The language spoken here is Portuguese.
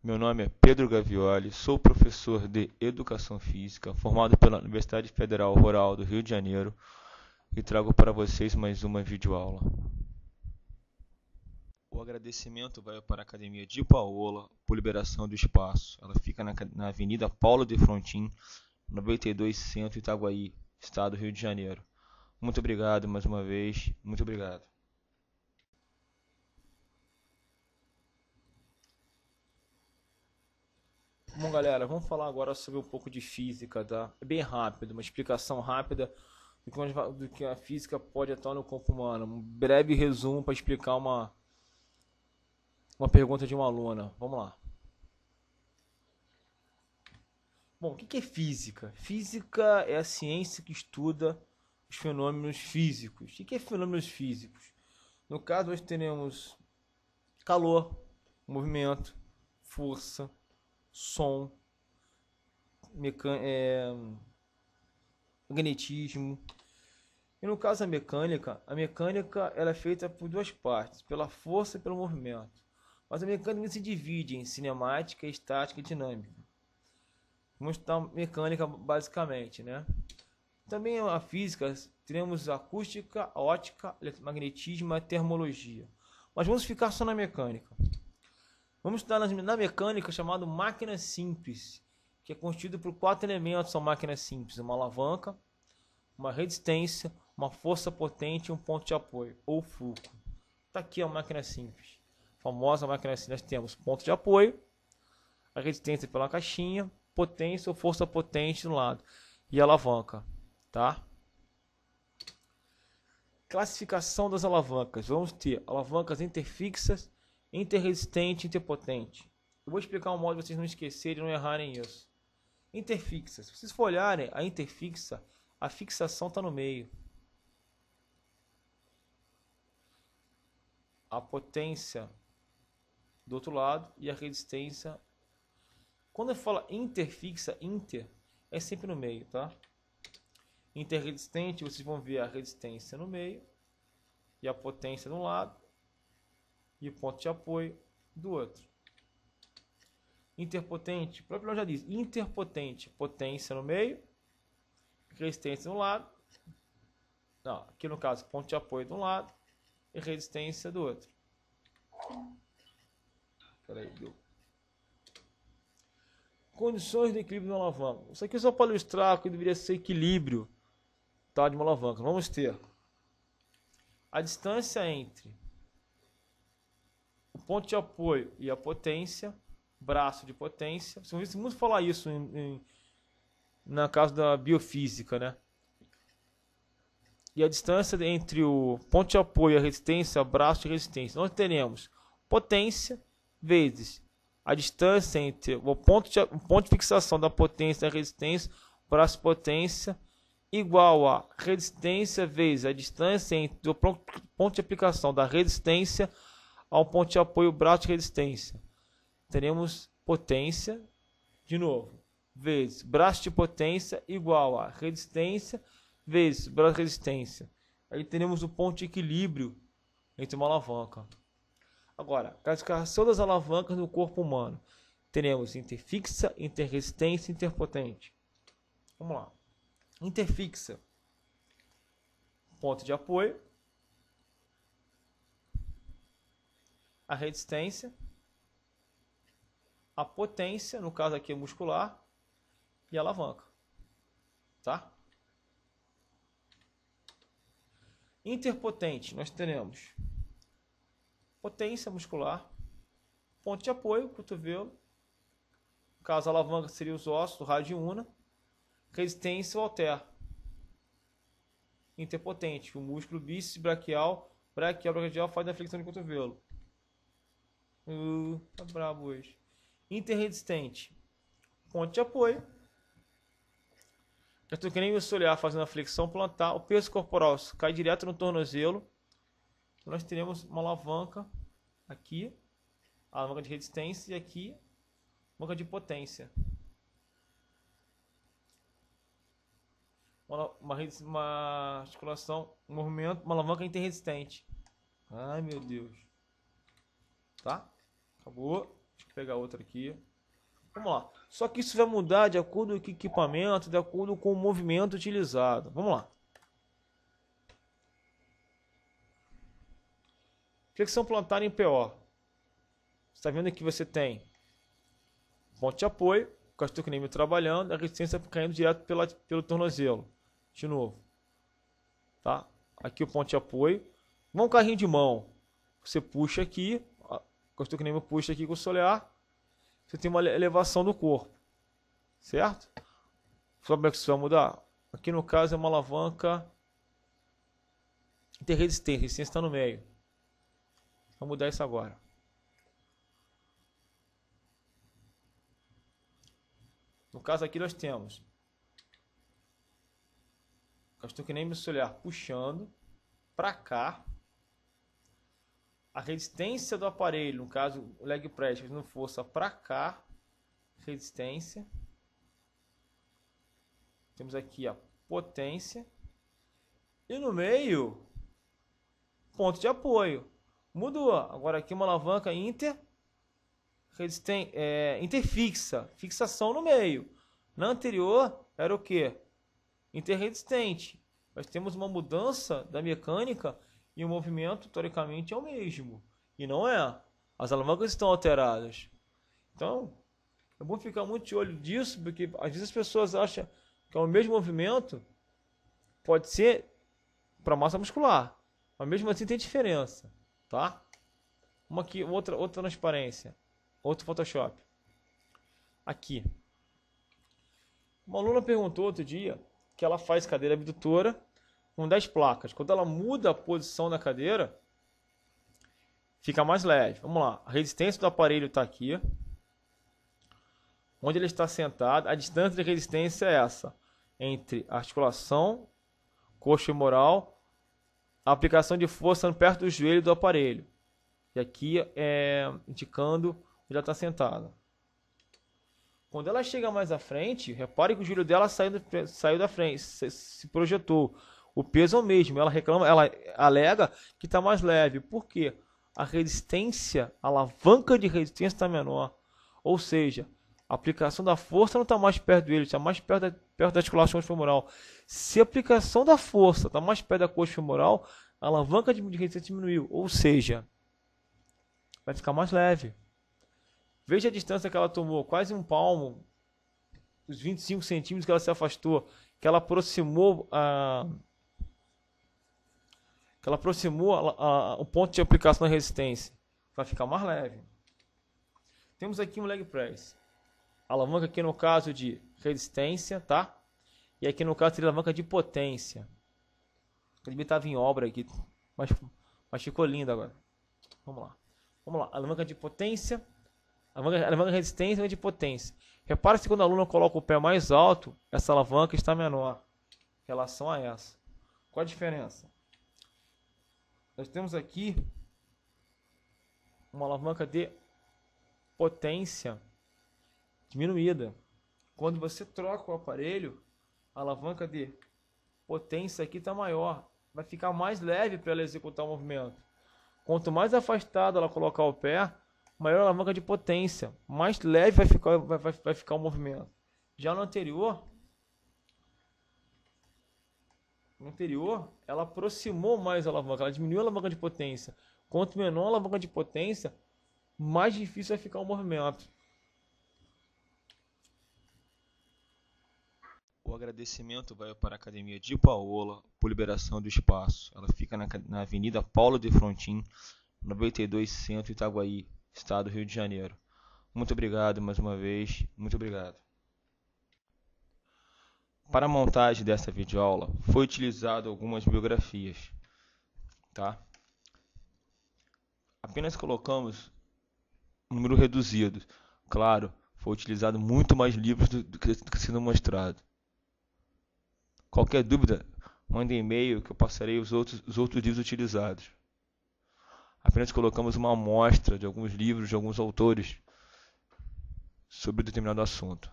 Meu nome é Pedro Gavioli, sou professor de Educação Física, formado pela Universidade Federal Rural do Rio de Janeiro e trago para vocês mais uma videoaula. O agradecimento vai para a Academia de Paola por liberação do espaço. Ela fica na Avenida Paulo de Frontin, 92 Centro, Itaguaí, Estado do Rio de Janeiro. Muito obrigado mais uma vez, muito obrigado. Bom, galera, vamos falar agora sobre um pouco de física, tá? É bem rápido, uma explicação rápida do que a física pode atuar no corpo humano. Um breve resumo para explicar uma pergunta de uma aluna. Vamos lá. Bom, o que é física? Física é a ciência que estuda os fenômenos físicos. O que é fenômenos físicos? No caso, nós teremos calor, movimento, força, som, magnetismo. E no caso a mecânica ela é feita por duas partes, pela força e pelo movimento. Mas a mecânica se divide em cinemática, estática e dinâmica. Vamos estudar mecânica basicamente, né? Também a física, teremos acústica, ótica, eletromagnetismo e termologia. Mas vamos ficar só na mecânica. Vamos estudar na mecânica chamado máquina simples, que é constituído por 4 elementos, são máquinas simples: uma alavanca, uma resistência, uma força potente e um ponto de apoio, ou fulcro. Está aqui a máquina simples. A famosa máquina simples. Nós temos ponto de apoio, a resistência pela caixinha, potência ou força potente do lado, e a alavanca. Tá? Classificação das alavancas. Vamos ter alavancas interfixas, interresistente e interpotente. Eu vou explicar um modo de vocês não esquecerem e não errarem isso. Interfixa. Se vocês for olharem a interfixa, a fixação está no meio. A potência do outro lado e a resistência. Quando eu falo interfixa, inter é sempre no meio, tá? Interresistente, vocês vão ver a resistência no meio e a potência de um lado e o ponto de apoio do outro. Interpotente, o próprio nome já diz, interpotente, potência no meio, resistência de um lado, não, aqui no caso ponto de apoio de um lado e resistência do outro. Peraí, deu. Condições de equilíbrio de uma alavanca. Isso aqui é só para ilustrar que deveria ser equilíbrio, tá, de uma alavanca. Vamos ter a distância entre o ponto de apoio e a potência, braço de potência. Vocês vão ver muito falar isso na casa da biofísica, né? E a distância entre o ponto de apoio e a resistência, braço de resistência. Nós teremos potência vezes a distância entre o ponto de fixação da potência e da resistência, braço de potência, igual a resistência vezes a distância entre o ponto de aplicação da resistência ao ponto de apoio, braço de resistência. Teremos potência, de novo, vezes braço de potência igual a resistência vezes braço de resistência. Aí teremos o ponto de equilíbrio entre uma alavanca. Agora, classificação das alavancas no corpo humano. Teremos interfixa, interresistência e interpotente. Vamos lá. Interfixa, ponto de apoio, a resistência, a potência, no caso aqui é muscular, e a alavanca. Tá? Interpotente, nós teremos potência muscular, ponto de apoio, cotovelo, no caso a alavanca seria os ossos do rádio una, resistência, o halter. Interpotente, o músculo bíceps braquial, braquial faz a flexão de cotovelo. Tá brabo hoje. Interresistente, ponto de apoio. Já estou querendo me olhar fazendo a flexão plantar. O peso corporal cai direto no tornozelo. Nós teremos uma alavanca aqui, a alavanca de resistência, e aqui, alavanca de potência. Uma articulação, um movimento, uma alavanca interresistente. Ai, meu Deus. Tá? Acabou. Deixa eu pegar outra aqui. Vamos lá. Só que isso vai mudar de acordo com o equipamento, de acordo com o movimento utilizado. Vamos lá. Flexão plantar em PO. Você está vendo que você tem ponto de apoio, o gastrocnêmio trabalhando, a resistência caindo direto pelo tornozelo. De novo. Tá? Aqui o ponto de apoio. Um carrinho de mão. Você puxa aqui, o gastrocnêmio puxa aqui com o solear. Você tem uma elevação do corpo. Certo? Sabe como é que isso vai mudar? Aqui no caso é uma alavanca interresistência. A resistência está no meio. Vamos mudar isso agora. No caso aqui nós temos gastrocnêmio solear puxando para cá. A resistência do aparelho, no caso o leg press, fazendo força para cá. Resistência. Temos aqui a potência. E no meio, ponto de apoio. Mudou. Agora aqui uma alavanca interfixa. Fixação no meio. Na anterior era o que? Interresistente. Nós temos uma mudança da mecânica e o movimento, teoricamente, é o mesmo. E não é. As alavancas estão alteradas. Então, é bom ficar muito de olho disso, porque às vezes as pessoas acham que é o mesmo movimento, pode ser para massa muscular. Mas mesmo assim tem diferença. Tá? Uma aqui, outra transparência. Outro Photoshop. Aqui. Uma aluna perguntou outro dia que ela faz cadeira abdutora com 10 placas. Quando ela muda a posição da cadeira, fica mais leve. Vamos lá. A resistência do aparelho está aqui. Onde ele está sentado. A distância de resistência é essa. Entre a articulação, coxa femoral, a aplicação de força perto do joelho do aparelho. E aqui é indicando onde ela está sentada. Quando ela chega mais à frente, repare que o joelho dela saiu da frente, se projetou. O peso é o mesmo. Ela reclama, ela alega que está mais leve. Por quê? A resistência, a alavanca de resistência está menor. Ou seja, a aplicação da força não está mais perto dele, está mais perto da articulação femoral. Se a aplicação da força está mais perto da coxa femoral, a alavanca de resistência diminuiu. Ou seja, vai ficar mais leve. Veja a distância que ela tomou, quase um palmo, os 25 centímetros que ela se afastou, que ela aproximou o ponto de aplicação da resistência. Vai ficar mais leve. Temos aqui um leg press. Alavanca aqui no caso de resistência, tá? E aqui no caso seria alavanca de potência. Ele estava em obra aqui, mas ficou lindo agora. Vamos lá. Alavanca de potência. Alavanca de resistência e de potência. Repare se quando a aluna coloca o pé mais alto, essa alavanca está menor em relação a essa. Qual a diferença? Nós temos aqui uma alavanca de potência diminuída. Quando você troca o aparelho, a alavanca de potência aqui está maior. Vai ficar mais leve para ela executar o movimento. Quanto mais afastada ela colocar o pé, maior a alavanca de potência. Mais leve vai ficar o movimento. Já no anterior, ela aproximou mais a alavanca. Ela diminuiu a alavanca de potência. Quanto menor a alavanca de potência, mais difícil vai ficar o movimento. O agradecimento vai para a Academia de Paola por liberação do espaço. Ela fica na Avenida Paulo de Frontin, 92 Centro, Itaguaí, Estado do Rio de Janeiro. Muito obrigado mais uma vez. Muito obrigado. Para a montagem dessa videoaula, foi utilizado algumas biografias. Tá? Apenas colocamos um número reduzido. Claro, foi utilizado muito mais livros do que sendo mostrado. Qualquer dúvida, mande e-mail que eu passarei os outros livros utilizados. Apenas colocamos uma amostra de alguns livros de alguns autores sobre determinado assunto.